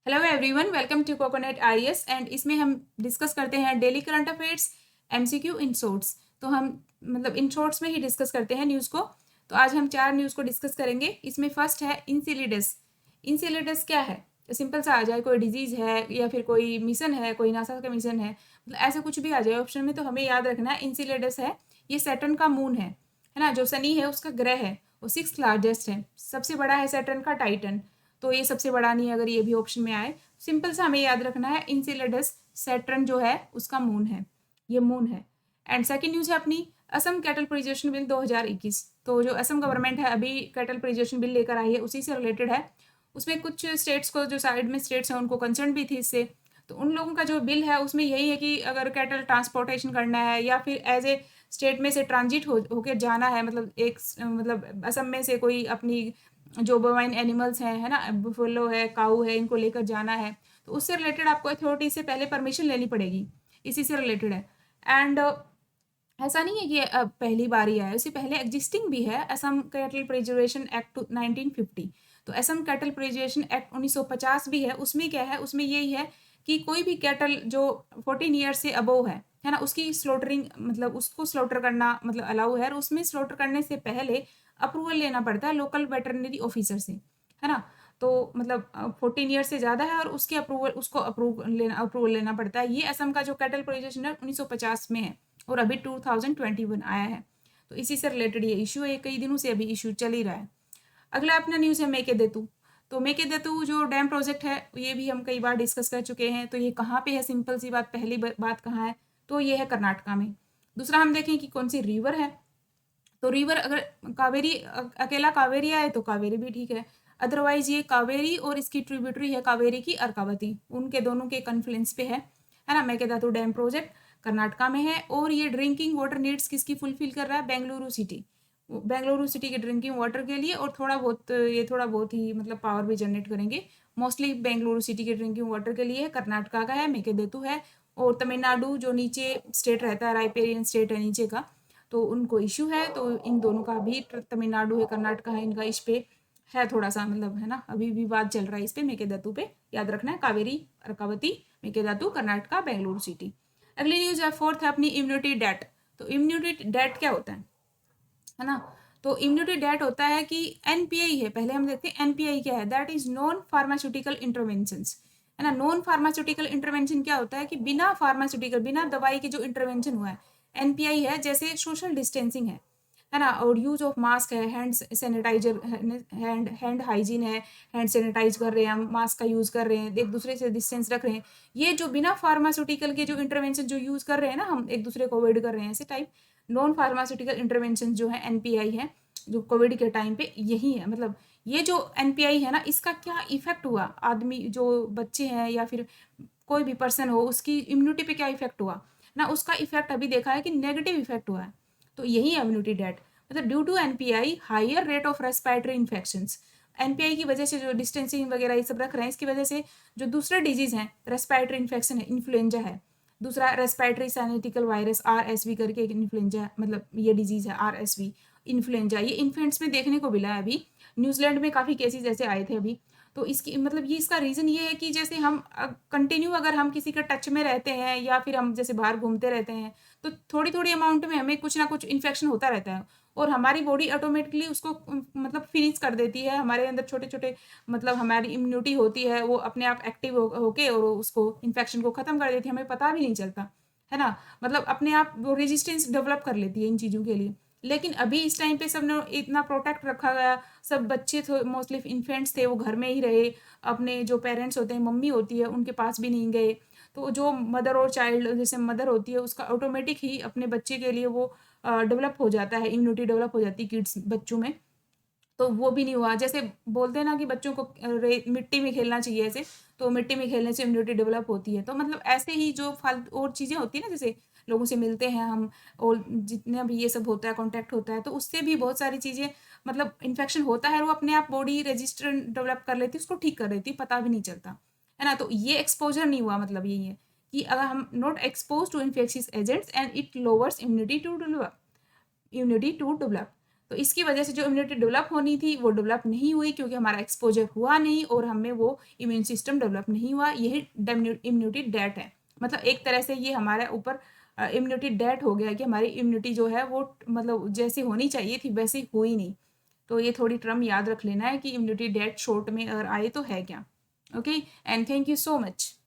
Hello everyone, welcome to coconut IAS and इसमें हम discuss करते हैं daily current affairs MCQ in shorts. तो हम इन शॉर्ट्स में ही डिस्कस करते हैं न्यूज़ को। तो आज हम 4 न्यूज़ को डिस्कस करेंगे। इसमें फर्स्ट है इंसिलिडस। इंसिलिडस क्या है? सिंपल सा आ जाए, कोई डिजीज़ है या फिर कोई मिशन है, कोई नासा का मिशन है, मतलब ऐसा कुछ भी आ जाए ऑप्शन में, तो हमें याद रखना है इंसिलिडस है। ये सैटर्न का मून है ना, जो शनि है उसका ग्रह है। वो 6th लार्जेस्ट है, सबसे बड़ा है सैटर्न का टाइटन। तो ये सबसे बड़ा नहीं है अगर ये भी ऑप्शन में आए। सिंपल सा हमें याद रखना है इंसिलेडस सैटर्न जो है उसका मून है, ये मून है। एंड सेकंड न्यूज़ है अपनी असम कैटल प्रिजर्वेशन बिल 2021। तो जो असम गवर्नमेंट है अभी कैटल प्रिजर्वेशन बिल लेकर आई है, उसी से रिलेटेड है। उसमें कुछ स्टेट्स को, जो साइड में स्टेट्स हैं उनको कंसर्न भी थी इससे। तो उन लोगों का जो बिल है उसमें यही है कि अगर कैटल ट्रांसपोर्टेशन करना है या फिर एज ए स्टेट में से ट्रांजिट होकर जाना है, मतलब एक मतलब असम में से कोई अपनी जो बोवाइन एनिमल्स हैं, है ना, बुफेलो है, काऊ है, इनको लेकर जाना है, तो उससे रिलेटेड आपको अथॉरिटी से पहले परमिशन लेनी पड़ेगी। इसी से रिलेटेड है। एंड ऐसा नहीं है कि पहली बार ही आया, उससे पहले एग्जिस्टिंग भी है असम कैटल प्रिजर्वेशन एक्ट 1950। तो असम कैटल प्रिजर्वेशन एक्ट 1950 भी है। उसमें क्या है, उसमें यही है कि कोई भी कैटल जो 14 ईयर से अबोव है ना, उसकी स्लॉटरिंग, मतलब उसको स्लॉटर करना मतलब अलाउ है। और उसमें स्लॉटर करने से पहले अप्रूवल लेना पड़ता है लोकल वेटरनरी ऑफिसर से, है ना। तो मतलब 14 ईयर से ज़्यादा है और उसके अप्रूवल लेना पड़ता है। ये असम का जो कैटल प्रिजर्वेशन है 1950 में है और अभी 2021 आया है। तो इसी से रिलेटेड ये इशू है, कई दिनों से अभी इशू चल ही रहा है। अगला अपना न्यूज़ है मेकेदातु। तो मेकेदातु जो डैम प्रोजेक्ट है, ये भी हम कई बार डिस्कस कर चुके हैं। तो ये कहाँ पे है? सिंपल सी बात, पहली बात कहाँ है? तो ये है कर्नाटका में। दूसरा हम देखें कि कौन सी रिवर है। तो रिवर अगर कावेरी अकेला कावेरी आए तो कावेरी भी ठीक है। अदरवाइज ये कावेरी और इसकी ट्रिब्यूटरी है कावेरी की अर्कावती, उनके दोनों के कन्फ्लुएंस पे है ना। मेकेदातु डैम प्रोजेक्ट कर्नाटका में है और ये ड्रिंकिंग वाटर नीड्स किसकी फुलफिल कर रहा है? बेंगलुरु सिटी। बेंगलुरु सिटी के ड्रिंकिंग वाटर के लिए, और थोड़ा बहुत ही मतलब पावर भी जनरेट करेंगे। मोस्टली बेंगलुरु सिटी के ड्रिंकिंग वाटर के लिए है। कर्नाटका का है, मेकेदातु है। और तमिलनाडु जो नीचे स्टेट रहता है, राइपेरियन स्टेट है नीचे का, तो उनको इश्यू है। तो इन दोनों का भी, तमिलनाडु है कर्नाटका है, इनका इस पे है थोड़ा सा, मतलब है ना, अभी विवाद चल रहा है इस पे मेकेदातु पे। याद रखना है कावेरी अर्कावती, मेकेदातु, कर्नाटका, बेंगलुरु सिटी। अगली न्यूज है फोर्थ है अपनी इम्यूनिटी डेट। तो इम्यूनिटी डेट क्या होता है ना। तो इम्यूनिटी डेट होता है कि एनपीआई है। पहले हम देखते हैं एनपीआई क्या है। That is non pharmaceutical intervention, है ना। नॉन फार्मास्यूटिकल इंटरवेंशन क्या होता है कि बिना फार्मास्यूटिकल, बिना दवाई के जो इंटरवेंशन हुआ है। एनपीआई है जैसे सोशल डिस्टेंसिंग है ना, और यूज ऑफ मास्क है, hand sanitiser, hand hand hygiene है, हैंड सैनिटाइज कर रहे हैं हम, मास्क का यूज कर रहे हैं, एक दूसरे से डिस्टेंस रख रहे हैं। ये जो बिना फार्मास्यूटिकल के जो इंटरवेंशन जो यूज कर रहे हैं ना, हम एक दूसरे को अवॉइड कर रहे हैं, ऐसे टाइप नॉन फार्मास्यूटिकल इंटरवेंशन जो है एनपीआई है, जो कोविड के टाइम पे यही है। मतलब ये जो एनपीआई है ना, इसका क्या इफेक्ट हुआ आदमी, जो बच्चे हैं या फिर कोई भी पर्सन हो, उसकी इम्यूनिटी पे क्या इफेक्ट हुआ ना, उसका इफेक्ट अभी देखा है कि नेगेटिव इफेक्ट हुआ है। तो यही है इम्यूनिटी डेट। मतलब due to NPI higher rate of respiratory infections. NPI की वजह से जो डिस्टेंसिंग वगैरह ये सब रख रहे हैं, इसकी वजह से जो दूसरे डिजीज हैं, रेस्पिरेटरी इन्फेक्शन है, इन्फ्लुएंजा है, दूसरा रेस्पिरेटरी साइनेटिकल वायरस आरएसवी करके एक इन्फ्लुएंजा, मतलब ये डिजीज है आरएसवी इन्फ्लुएंजा। ये इन्फेंट्स में देखने को मिला है अभी, न्यूजीलैंड में काफ़ी केसेस ऐसे आए थे अभी। तो इसकी मतलब ये, इसका रीज़न ये है कि जैसे हम कंटिन्यू अगर हम किसी के टच में रहते हैं या फिर हम जैसे बाहर घूमते रहते हैं, तो थोड़ी थोड़ी अमाउंट में हमें कुछ ना कुछ इन्फेक्शन होता रहता है और हमारी बॉडी ऑटोमेटिकली उसको मतलब फिनिश कर देती है। हमारे अंदर छोटे छोटे, मतलब हमारी इम्यूनिटी होती है, वो अपने आप एक्टिव होके और उसको इन्फेक्शन को ख़त्म कर देती है, हमें पता भी नहीं चलता, है ना। मतलब अपने आप वो रेजिस्टेंस डेवलप कर लेती है इन चीज़ों के लिए। लेकिन अभी इस टाइम पे सब ने इतना प्रोटेक्ट रखा गया, सब बच्चे थे, मोस्टली इन्फेंट्स थे, वो घर में ही रहे, अपने जो पेरेंट्स होते हैं, मम्मी होती है, उनके पास भी नहीं गए। तो जो मदर और चाइल्ड, जैसे मदर होती है, उसका ऑटोमेटिक ही अपने बच्चे के लिए वो डेवलप हो जाता है, इम्यूनिटी डेवलप हो जाती है किड्स बच्चों में। तो वो भी नहीं हुआ। जैसे बोलते हैं ना कि बच्चों को मिट्टी में खेलना चाहिए ऐसे, तो मिट्टी में खेलने से इम्यूनिटी डेवलप होती है। तो मतलब ऐसे ही जो फालतू और चीज़ें होती है ना, जैसे लोगों से मिलते हैं हम और जितना भी ये सब होता है, कॉन्टैक्ट होता है, तो उससे भी बहुत सारी चीज़ें, मतलब इन्फेक्शन होता है, वो अपने आप बॉडी रजिस्टर डेवलप कर लेती है, उसको ठीक कर देती है, पता भी नहीं चलता, है ना। तो ये एक्सपोजर नहीं हुआ, मतलब यही है कि अगर हम not expose to infectious agents and it lowers immunity to develop. तो इसकी वजह से जो इम्यूनिटी डेवलप होनी थी वो डेवलप नहीं हुई, क्योंकि हमारा एक्सपोजर हुआ नहीं और हमें वो इम्यून सिस्टम डेवलप नहीं हुआ। यही इम्यूनिटी डेट है। मतलब एक तरह से ये हमारे ऊपर इम्यूनिटी डेट हो गया कि हमारी इम्यूनिटी जो है वो मतलब जैसी होनी चाहिए थी वैसी हुई नहीं। तो ये थोड़ी टर्म याद रख लेना है कि इम्यूनिटी डेट शॉर्ट में अगर आए तो है क्या। Okay, and thank you so much.